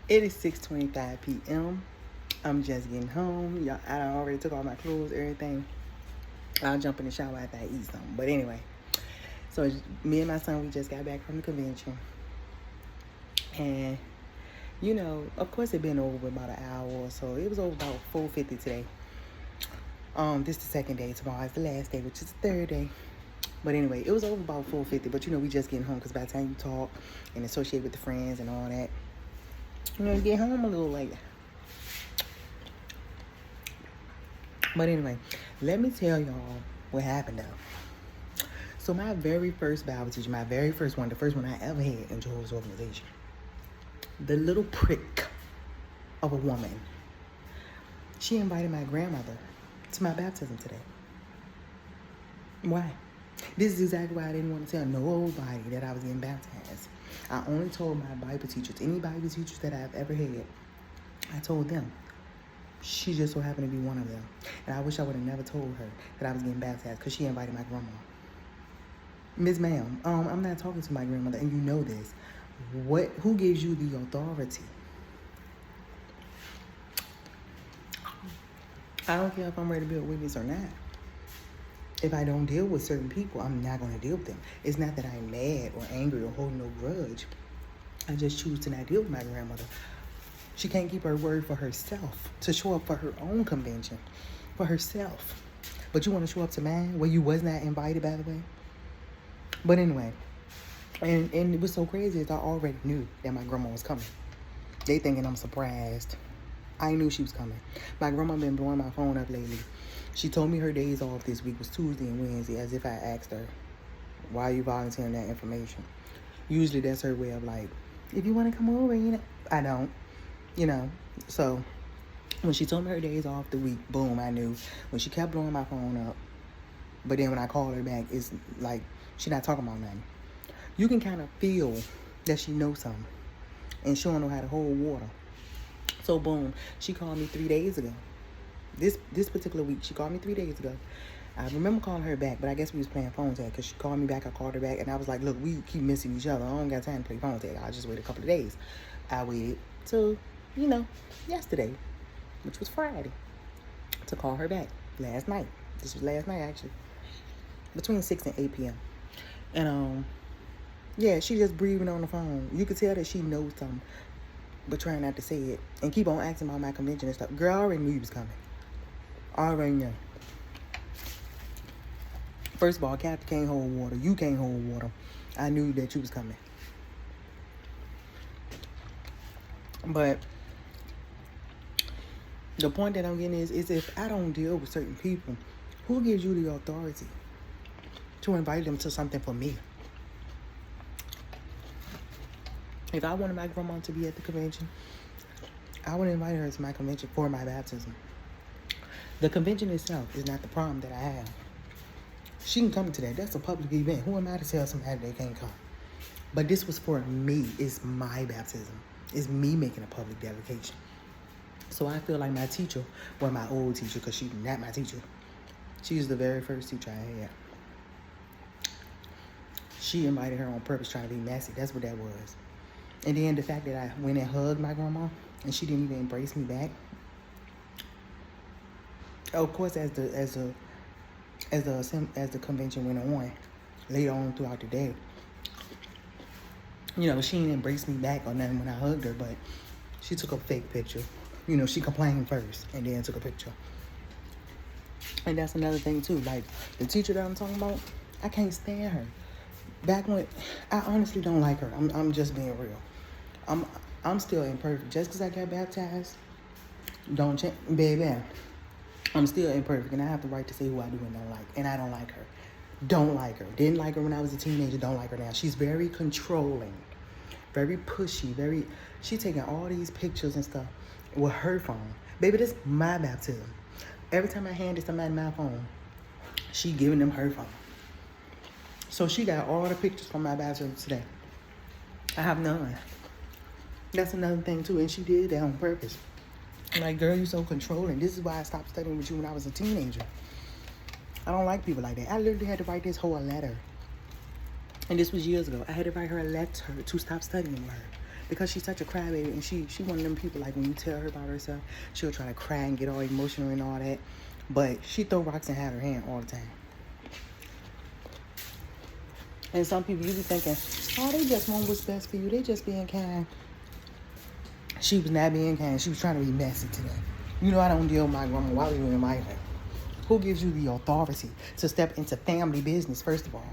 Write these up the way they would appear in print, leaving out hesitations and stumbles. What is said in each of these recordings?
It is 6:25 p.m. I'm just getting home. Y'all, I already took all my clothes, everything. I'll jump in the shower after I eat something. But anyway, so me and my son, we just got back from the convention. And, you know, of course it been over about an hour or so. It was over about 4:50 today. This is the second day. Tomorrow is the last day, which is the third day. But anyway, it was over about 4:50. But, you know, we just getting home because by the time you talk and associate with the friends and all that, you know, you get home a little late. But anyway, let me tell y'all what happened though. So my very first Bible teacher, my very first one, the first one I ever had in Jehovah's organization, the little prick of a woman, she invited my grandmother to my baptism today. Why? This is exactly why I didn't want to tell nobody that I was getting baptized. I only told my Bible teachers, any Bible teachers that I've ever had, I told them. She just so happened to be one of them. And I wish I would have never told her that I was getting baptized because she invited my grandma. Miss Ma'am, I'm not talking to my grandmother, and you know this. Who gives you the authority? I don't care if I'm ready to be a witness or not. If I don't deal with certain people, I'm not going to deal with them. It's not that I'm mad or angry or holding no grudge. I just choose to not deal with my grandmother. She can't keep her word for herself, to show up for her own convention, for herself. But you want to show up to mine, where you was not invited, by the way? But anyway, and it was so crazy is I already knew that my grandma was coming. They thinking I'm surprised. I knew she was coming. My grandma been blowing my phone up lately. She told me her days off this week was Tuesday and Wednesday, as if I asked her, why are you volunteering that information? Usually that's her way of like, if you want to come over, you know. I don't. You know, so when she told me her days off the week, boom, I knew. When she kept blowing my phone up, but then when I called her back, it's like she not talking about nothing. You can kind of feel that she knows something, and she don't know how to hold water. So boom, she called me 3 days ago. This particular week, she called me 3 days ago. I remember calling her back, but I guess we was playing phone tag because she called me back. I called her back, and I was like, look, we keep missing each other. I don't got time to play phone tag. I'll just wait a couple of days. I waited till, you know, yesterday, which was Friday, to call her back last night. This was last night, actually, between 6 and 8 p.m. And, yeah, she just breathing on the phone. You could tell that she knows something, but trying not to say it. And keep on asking about my convention and stuff. Girl, I already knew you was coming. I already knew. First of all, Kathy can't hold water. You can't hold water. I knew that you was coming. But the point that I'm getting is if I don't deal with certain people, who gives you the authority to invite them to something for me? If I wanted my grandma to be at the convention, I would invite her to my convention for my baptism. The convention itself is not the problem that I have. She can come to that. That's a public event. Who am I to tell somebody they can't come? But this was for me. It's my baptism. It's me making a public dedication. So I feel like my teacher, well, my old teacher, because she's not my teacher. She's the very first teacher I had. She invited her on purpose, trying to be messy. That's what that was. And then the fact that I went and hugged my grandma, and she didn't even embrace me back. Of course, as the convention went on, later on throughout the day, you know, she didn't embrace me back or nothing when I hugged her, but she took a fake picture. You know, she complained first and then took a picture. And that's another thing too. Like the teacher that I'm talking about, I can't stand her. Back when, I honestly don't like her. I'm just being real. I'm still imperfect. Just because I got baptized, don't change, baby. I'm still imperfect, and I have the right to say who I do and don't like. And I don't like her. Don't like her. Didn't like her when I was a teenager. Don't like her now. She's very controlling, very pushy, she's taking all these pictures and stuff with her phone. Baby, this is my baptism. Every time I handed somebody my phone, she giving them her phone. So she got all the pictures from my baptism today. I have none. That's another thing too, and she did that on purpose. Like, girl, you so controlling. This is why I stopped studying with you when I was a teenager. I don't like people like that. I literally had to write this whole letter. And this was years ago. I had to write her a letter to stop studying with her. because she's such a crybaby, and she one of them people, like, when you tell her about herself, she'll try to cry and get all emotional and all that. But she throw rocks and have her hand all the time. And some people, you be thinking, oh, they just want what's best for you. They just being kind. She was not being kind. She was trying to be messy today. You know, I don't deal with my grandma. Why would you invite her? Who gives you the authority to step into family business, first of all?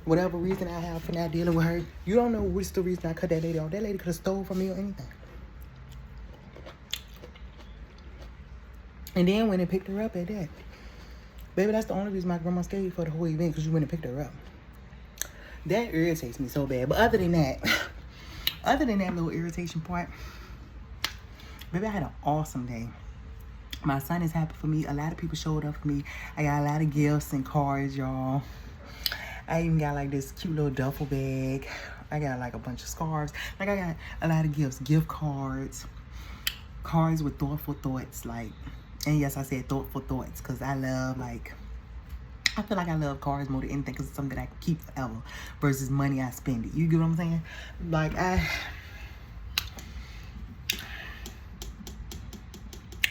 Whatever reason I have for not dealing with her, you don't know what's the reason I cut that lady off. That lady could have stole from me or anything. And then when they picked her up at that, baby, that's the only reason my grandma scared you for the whole event, because you went and picked her up. That irritates me so bad. But other than that little irritation part, baby, I had an awesome day. My son is happy for me. A lot of people showed up for me. I got a lot of gifts and cards, y'all. I even got like this cute little duffel bag. I got like a bunch of scarves. Like, I got a lot of gifts, gift cards, cards with thoughtful thoughts. Like, and yes, I said thoughtful thoughts, because I love, like, I feel like I love cards more than anything, because it's something that I can keep forever versus money I spend it. You get what I'm saying? Like,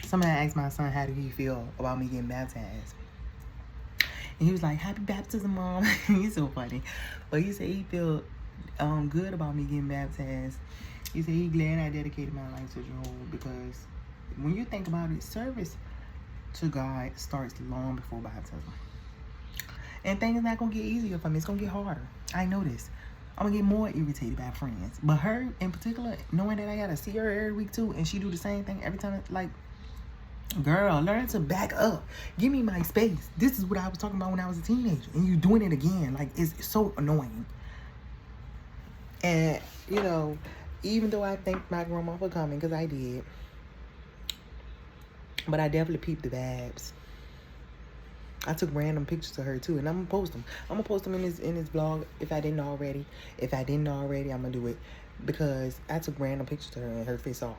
somebody asked my son, how did he feel about me getting baptized? And he was like, happy baptism, Mom. He's so funny. But he said he felt good about me getting baptized. He said he glad I dedicated my life to Jehovah, because when you think about it, service to God starts long before baptism. And things not going to get easier for me. It's going to get harder. I know this. I'm going to get more irritated by friends. But her in particular, knowing that I got to see her every week too, and she do the same thing every time, like, girl, learn to back up. Give me my space. This is what I was talking about when I was a teenager. And you doing it again. Like, it's so annoying. And, you know, even though I thanked my grandma for coming, because I did, but I definitely peeped the vibes. I took random pictures of her too, and I'm gonna post them. I'm gonna post them in this vlog if I didn't already. If I didn't already, I'm gonna do it, because I took random pictures of her and her face off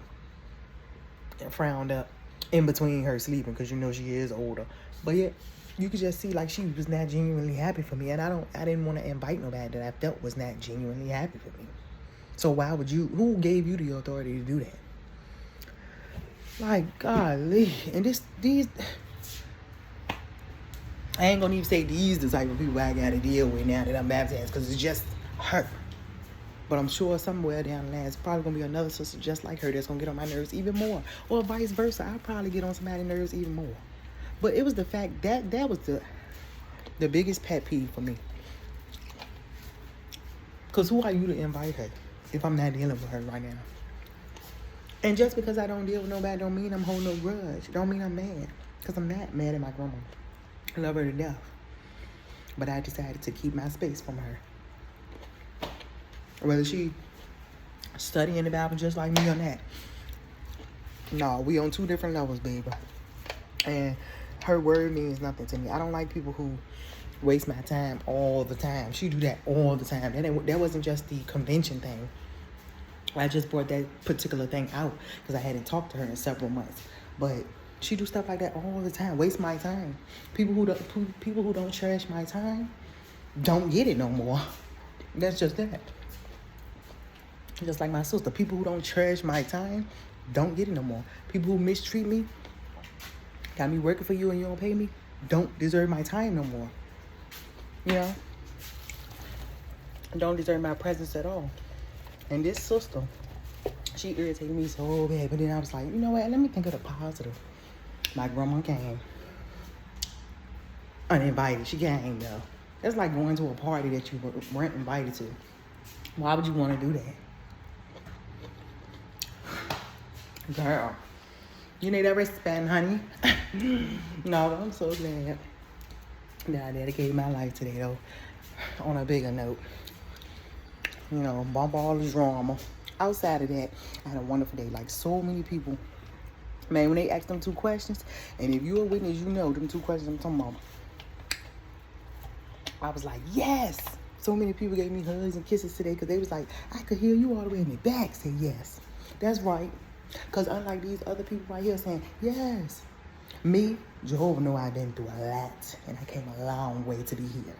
and frowned up in between her sleeping, because you know she is older. But yeah, you could just see like she was not genuinely happy for me, and I didn't want to invite nobody that I felt was not genuinely happy for me. So why would you? Who gave you the authority to do that? Like, golly, and these. I ain't gonna even say these the type of people I gotta deal with now that I'm baptized, because it's just her. But I'm sure somewhere down the line, it's probably gonna be another sister just like her that's gonna get on my nerves even more, or vice versa. I'll probably get on somebody's nerves even more. But it was the fact that was the biggest pet peeve for me. Because who are you to invite her if I'm not dealing with her right now? And just because I don't deal with nobody don't mean I'm holding no grudge. Don't mean I'm mad. Because I'm not mad at my grandma. I love her to death. But I decided to keep my space from her. Whether she studying the Bible just like me or not. No, we on two different levels, baby. And her word means nothing to me. I don't like people who waste my time all the time. She do that all the time. That wasn't just the convention thing. I just brought that particular thing out because I hadn't talked to her in several months. But she do stuff like that all the time. Waste my time. People who don't cherish my time don't get it no more. That's just that. Just like my sister. People who don't cherish my time don't get it no more. People who mistreat me, got me working for you and you don't pay me, don't deserve my time no more. You know? Don't deserve my presence at all. And this sister, she irritated me so bad. But then I was like, you know what? Let me think of the positive. My grandma came. Uninvited. She came, though. It's like going to a party that you weren't invited to. Why would you want to do that? Girl. You need that wristband, honey. No, I'm so glad that I dedicated my life today, though. On a bigger note. You know, bump all the drama. Outside of that, I had a wonderful day. Like, so many people. Man, when they ask them 2 questions, and if you're a witness, you know them 2 questions I'm talking about. I was like, yes. So many people gave me hugs and kisses today because they was like, I could hear you all the way in the back say yes. That's right. Because unlike these other people right here saying, yes. Me, Jehovah know I've been through a lot. And I came a long way to be here.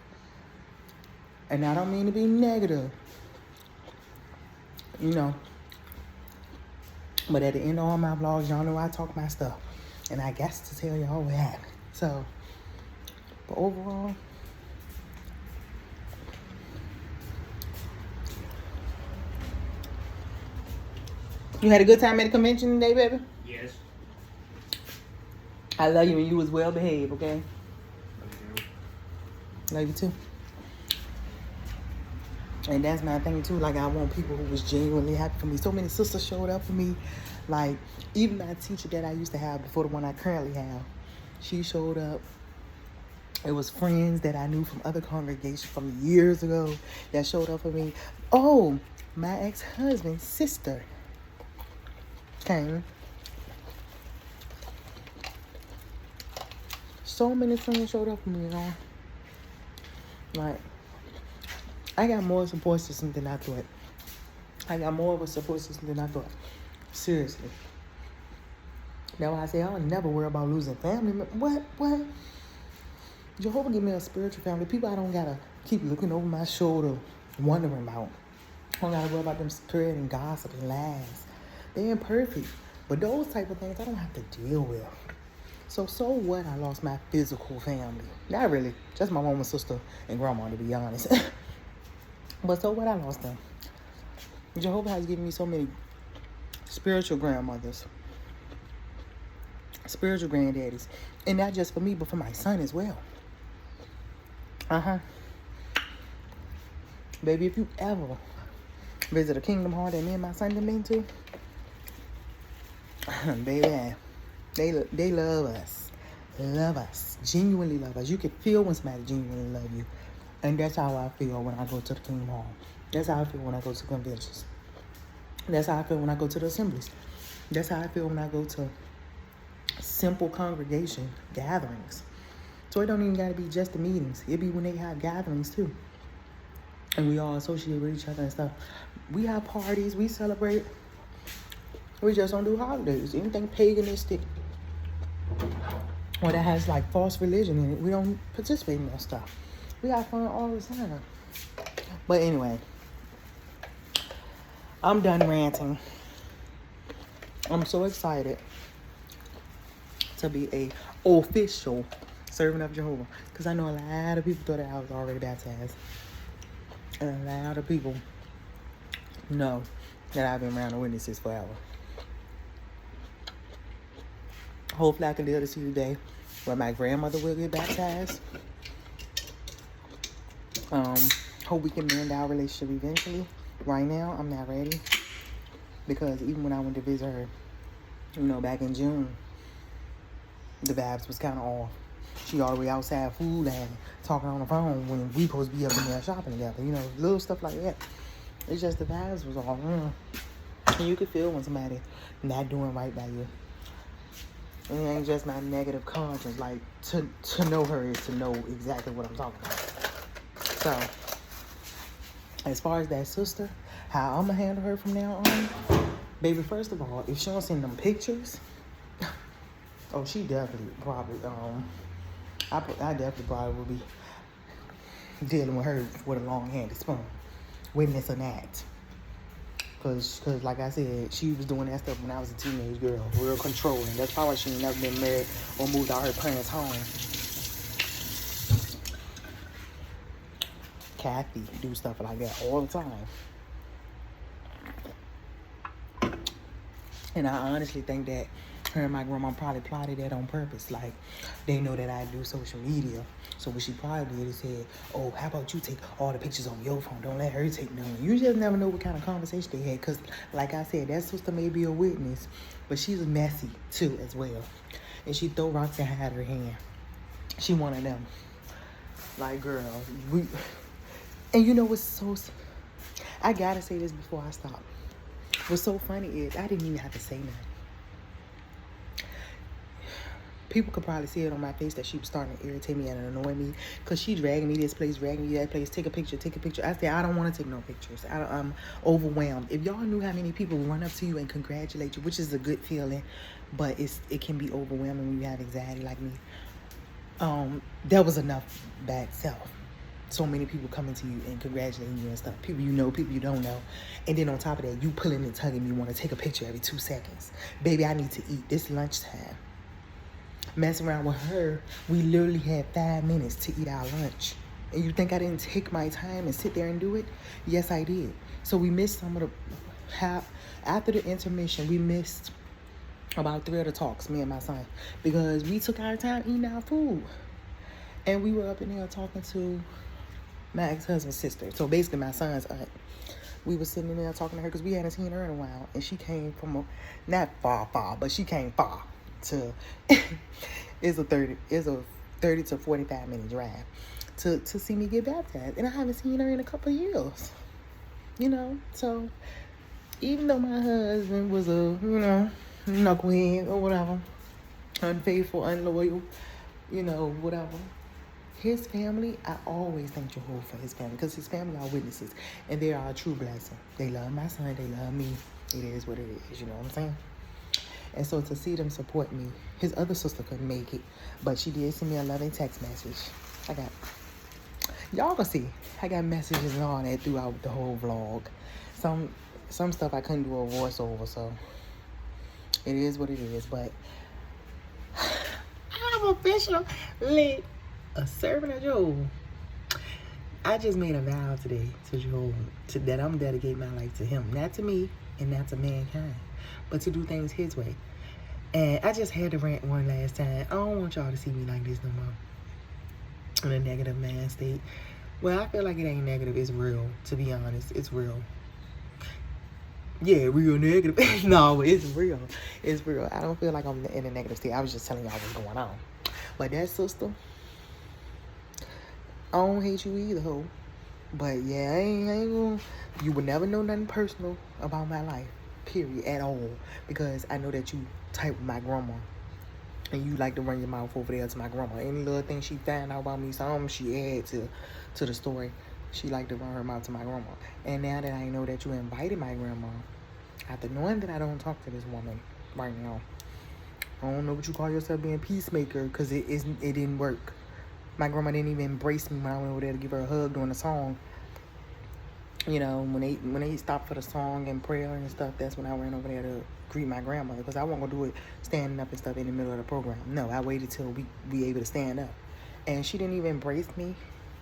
And I don't mean to be negative. You know, But at the end of all my vlogs, y'all know I talk my stuff. And I guess to tell y'all what happened. So, but overall, you had a good time at the convention today, baby? Yes. I love you and you was well behaved, okay? Love you too. And that's my thing too. Like, I want people who was genuinely happy for me. So many sisters showed up for me. Like, even my teacher that I used to have before the one I currently have, she showed up. It was friends that I knew from other congregations from years ago that showed up for me. Oh, my ex-husband's sister came. So many friends showed up for me, you know. Like, I got more support system than I thought. I got more of a support system than I thought. Seriously. That's why I say I'll never worry about losing family. What? Jehovah give me a spiritual family. People I don't gotta keep looking over my shoulder, wondering about. I don't gotta worry about them spreading gossip and lies. They're imperfect. But those type of things I don't have to deal with. So what? I lost my physical family. Not really. Just my mama, sister, and grandma, to be honest. But so what? I lost them. Jehovah has given me so many spiritual grandmothers, spiritual granddaddies. And not just for me, but for my son as well. Baby, if you ever visit a Kingdom Heart that me and my son have been to, baby, they love us. Love us. Genuinely love us. You can feel when somebody genuinely love you. And that's how I feel when I go to the Kingdom Hall. That's how I feel when I go to conventions. That's how I feel when I go to the assemblies. That's how I feel when I go to simple congregation gatherings. So it don't even got to be just the meetings. It be when they have gatherings too. And we all associate with each other and stuff. We have parties. We celebrate. We just don't do holidays. Anything paganistic or that has like false religion in it, we don't participate in that stuff. We have fun all the time. But anyway, I'm done ranting. I'm so excited to be a official servant of Jehovah, because I know a lot of people thought that I was already baptized, and a lot of people know that I've been around the witnesses forever. Hopefully I can live to see the day where my grandmother will get baptized. Hope we can mend our relationship eventually. Right now, I'm not ready, because even when I went to visit her, back in June, the vibes was kind of off. She all the way outside food and talking on the phone when we supposed to be up in there shopping together. Little stuff like that. It's just the vibes was all and you can feel when somebody not doing right by you. And it ain't just my negative conscience. Like, to know her is to know exactly what I'm talking about. So, as far as that sister, how I'm going to handle her from now on, baby, first of all, if she don't send them pictures, oh, she definitely probably, I definitely probably will be dealing with her with a long-handed spoon. Witness an act. Cause like I said, she was doing that stuff when I was a teenage girl. Real controlling. That's probably why she ain't never been married or moved out her parents' home. Kathy do stuff like that all the time. And I honestly think that her and my grandma probably plotted that on purpose. Like, they know that I do social media. So what she probably did is said, oh, how about you take all the pictures on your phone? Don't let her take none. You just never know what kind of conversation they had. Because, like I said, that sister may be a witness, but she's messy, too, as well. And she throw rocks and hide her hand. She one of them. Like, girl, and you know what's so... I gotta say this before I stop. What's so funny is I didn't even have to say nothing. People could probably see it on my face that she was starting to irritate me and annoy me, because she dragging me this place, dragging me that place. Take a picture. I said, I don't want to take no pictures. I'm overwhelmed. If y'all knew how many people run up to you and congratulate you, which is a good feeling, but it can be overwhelming when you have anxiety like me. That was enough by itself. so many people coming to you and congratulating you and stuff. People you know, people you don't know. And then on top of that, you pulling and tugging me, want to take a picture every 2 seconds. Baby, I need to eat. This lunchtime. Messing around with her, we literally had 5 minutes to eat our lunch. And you think I didn't take my time and sit there and do it? Yes, I did. So we missed some of the... After the intermission, we missed about 3 of the talks, me and my son. Because we took our time eating our food. And we were up in there talking to my ex-husband's sister. So basically my son's aunt. We were sitting in there talking to her because we hadn't seen her in a while. And she came from not far, but she came far to... it's a 30 to 45 minute drive to see me get baptized. And I haven't seen her in a couple of years. You know? So even though my husband was a, knucklehead or whatever, unfaithful, unloyal, whatever, his family, I always thank Jehovah for his family, because his family are witnesses, and they are a true blessing. They love my son, they love me. It is what it is, you know what I'm saying? And so to see them support me, his other sister couldn't make it, but she did send me a loving text message. Y'all can see, I got messages and all that throughout the whole vlog. Some stuff I couldn't do a voiceover, so it is what it is, but I'm officially a servant of Jehovah. I just made a vow today to Jehovah that I'm dedicating my life to him. Not to me and not to mankind, but to do things his way. And I just had to rant one last time. I don't want y'all to see me like this no more. In a negative man state. Well, I feel like it ain't negative. It's real. To be honest, it's real. Yeah, real negative. No, it's real. It's real. I don't feel like I'm in a negative state. I was just telling y'all what's going on. But that sister... I don't hate you either, ho. But yeah, I ain't gonna... You would never know nothing personal about my life. Period. At all. Because I know that you type with my grandma. And you like to run your mouth over there to my grandma. Any little thing she found out about me, something she add to the story. She like to run her mouth to my grandma. And now that I know that you invited my grandma, after knowing that I don't talk to this woman right now, I don't know what you call yourself being peacemaker, because it didn't work. My grandma didn't even embrace me when I went over there to give her a hug during the song. When they stopped for the song and prayer and stuff, that's when I ran over there to greet my grandmother, because I wasn't gonna do it standing up and stuff in the middle of the program. No, I waited till we able to stand up, and she didn't even embrace me,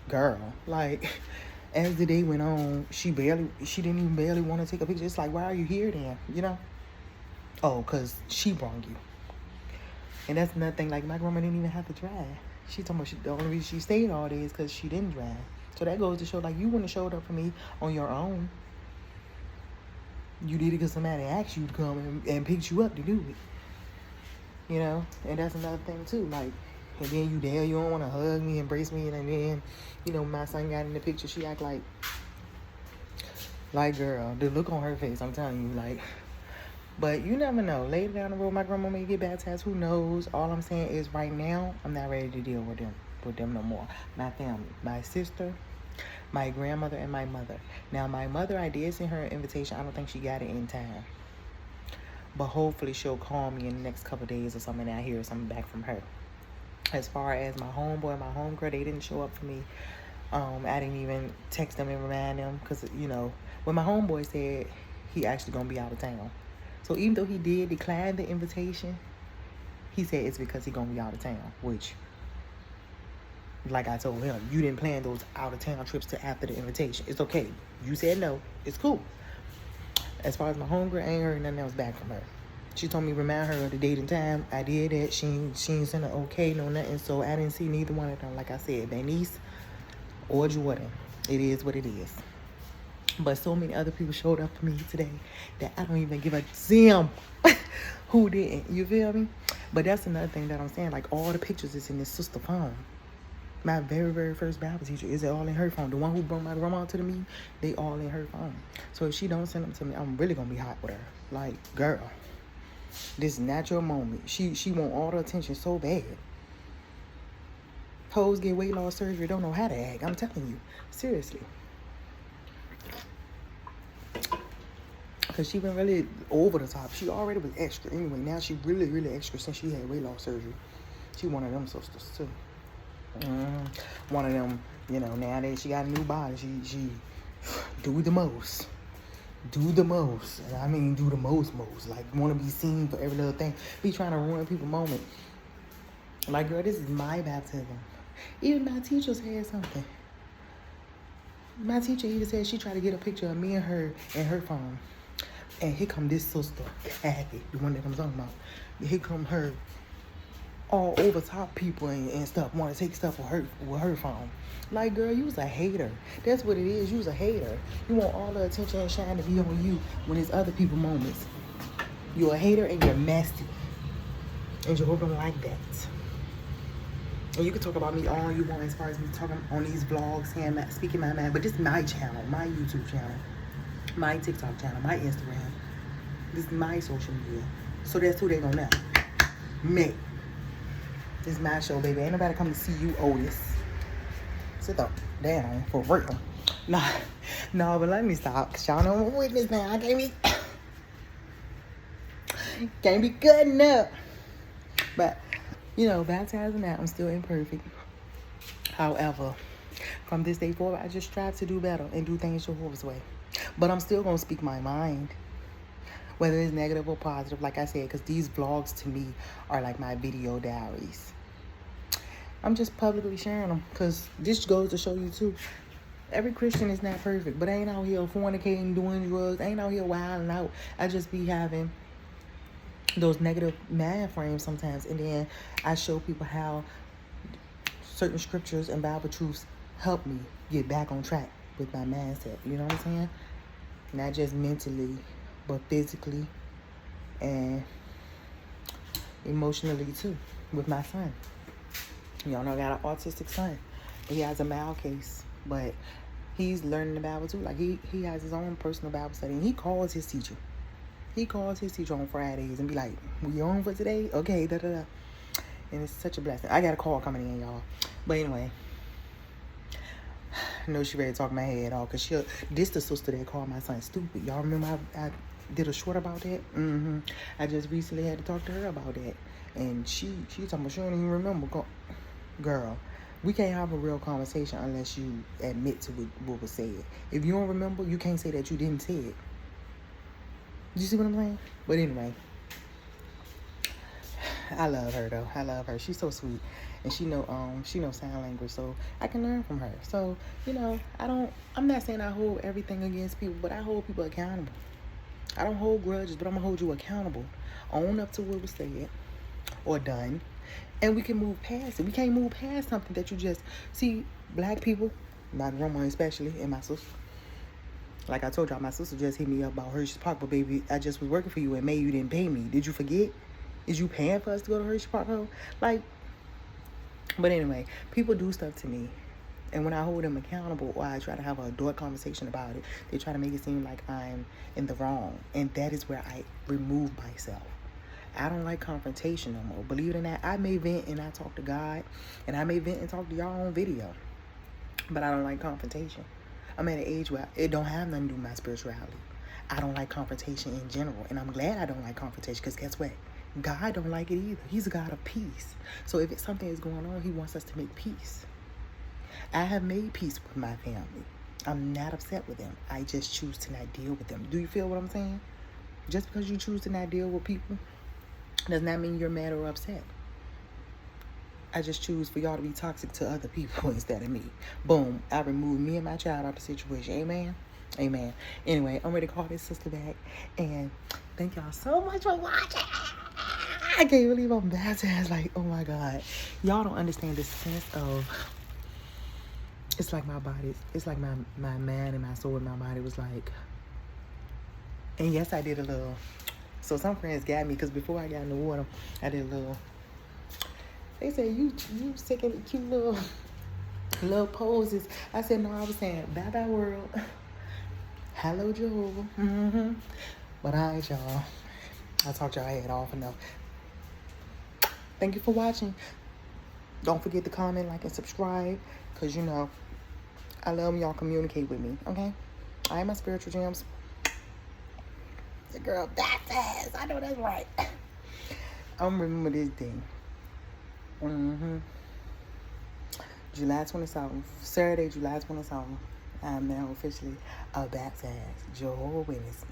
girl. Like, as the day went on, she didn't even barely want to take a picture. It's like, why are you here then? Oh, because she brought you. And that's another thing. Like, my grandma didn't even have to drive. She told me the only reason she stayed all day is because she didn't drive. So that goes to show, like, you wouldn't have showed up for me on your own. You did it because somebody asked you to come and picked you up to do it. And that's another thing, too. Like, and then you don't want to hug me, embrace me, and then, my son got in the picture. She act like, girl, the look on her face, I'm telling you, like... But you never know. Later down the road, my grandma may get baptized. Who knows? All I'm saying is right now, I'm not ready to deal with them no more. My family, my sister, my grandmother, and my mother. Now, my mother, I did send her an invitation. I don't think she got it in time. But hopefully she'll call me in the next couple of days or something, and I hear something back from her. As far as my homeboy, my homegirl, they didn't show up for me. I didn't even text them and remind them, because, when my homeboy said he actually going to be out of town. So even though he did decline the invitation, he said it's because he's going to be out of town, which, like I told him, you didn't plan those out-of-town trips to after the invitation. It's okay. You said no. It's cool. As far as my homegirl, I ain't heard nothing else back from her. She told me remind her of the date and time. I did that. She ain't sent an okay, no nothing. So I didn't see neither one of them. Like I said, Denise or Jordan. It is what it is. But so many other people showed up for me today that I don't even give a damn who didn't. You feel me? But that's another thing that I'm saying. Like, all the pictures is in this sister phone. My very, very first Bible teacher is all in her phone. The one who brought my grandma to the meeting, they all in her phone. So if she don't send them to me, I'm really going to be hot with her. Like, girl, this is not your moment. She want all the attention so bad. Hoes get weight loss surgery, don't know how to act. I'm telling you. Seriously. Because she been really over the top. She already was extra anyway. Now she really, really extra since she had weight loss surgery. She one of them sisters too. One of them, you know, nowadays she got a new body. She do the most. Do the most. And I mean do the most. Like, want to be seen for every little thing. Be trying to ruin people's moment. Like, girl, this is my baptism. Even my teachers had something. My teacher even said she tried to get a picture of me and her in her phone. And here come this sister, Kathy, the one that I'm talking about. Here come her all over top people and stuff, want to take stuff with her phone. Like, girl, you was a hater. That's what it is. You was a hater. You want all the attention and shine to be on you when it's other people moments. You're a hater and you're messy. And Jehovah don't like that. And you can talk about me all you want as far as me talking on these vlogs, speaking my mind. But this is my channel, my YouTube channel, my TikTok channel, my Instagram. This is my social media. So that's who they gonna know. Me. This is my show, baby. Ain't nobody come to see you, Otis. Sit down for real. No, but let me stop. Cause y'all know I'm a witness now. I can't be cutting up. But, you know, baptizing out, I'm still imperfect. However, from this day forward, I just strive to do better and do things Jehovah's way. But I'm still gonna speak my mind. Whether it's negative or positive, like I said, because these vlogs to me are like my video diaries. I'm just publicly sharing them because this goes to show you too. Every Christian is not perfect, but I ain't out here fornicating, doing drugs. I ain't out here wilding out. I just be having those negative mind frames sometimes. And then I show people how certain scriptures and Bible truths help me get back on track with my mindset. You know what I'm saying? Not just mentally, but physically and emotionally too, with my son. Y'all know I got an autistic son. He has a mild case, but he's learning the Bible too. Like he has his own personal Bible study, and he calls his teacher. He calls his teacher on Fridays and be like, "We on for today? Okay, da da da." And it's such a blessing. I got a call coming in, y'all. But anyway, I know she ready to talk my head off because this the sister that called my son stupid. Y'all remember I did a short about that? I just recently had to talk to her about that. And she told me she don't even remember. Girl, we can't have a real conversation unless you admit to what was said. If you don't remember, you can't say that you didn't say it. You see what I'm saying? But anyway, I love her though. I love her. She's so sweet. And she know sign language, so I can learn from her. So, you know, I'm not saying I hold everything against people, but I hold people accountable. I don't hold grudges, but I'm gonna hold you accountable. Own up to what was said or done, and we can move past it. We can't move past something that you just see. Black people, my grandma especially, and my sister. Like I told y'all, my sister just hit me up about Hershey's Park, but baby, I just was working for you in May. You didn't pay me. Did you forget? Is you paying for us to go to Hershey's Park home? Like, but anyway, people do stuff to me. And when I hold them accountable or I try to have an adult conversation about it, they try to make it seem like I'm in the wrong. And that is where I remove myself. I don't like confrontation no more. Believe it or not, I may vent and I talk to God. And I may vent and talk to y'all on video. But I don't like confrontation. I'm at an age where it don't have nothing to do with my spirituality. I don't like confrontation in general. And I'm glad I don't like confrontation because guess what? God don't like it either. He's a God of peace. So if it's something is going on, he wants us to make peace. I have made peace with my family. I'm not upset with them. I just choose to not deal with them. Do you feel what I'm saying? Just because you choose to not deal with people does not mean you're mad or upset. I just choose for y'all to be toxic to other people instead of me. Boom. I removed me and my child out of the situation. Amen? Amen. Anyway, I'm ready to call this sister back. And thank y'all so much for watching. I can't believe I'm baptized. Like, oh my God. Y'all don't understand the sense of... It's like my body, it's like my mind and my soul and my body was like, and yes, I did a little, so some friends got me, because before I got in the water, I did a little, they said, you taking cute little poses. I said, no, I was saying, bye-bye world, hello Jehovah, but all right, y'all, I talked y'all head off enough. Thank you for watching. Don't forget to comment, like, and subscribe, because, you know, I love when y'all communicate with me, okay? I am my spiritual gems. The girl baptized. I know that's right. I'm remember this thing. July 27th, Saturday, July 27th, I'm now officially a baptized Jehovah Witness.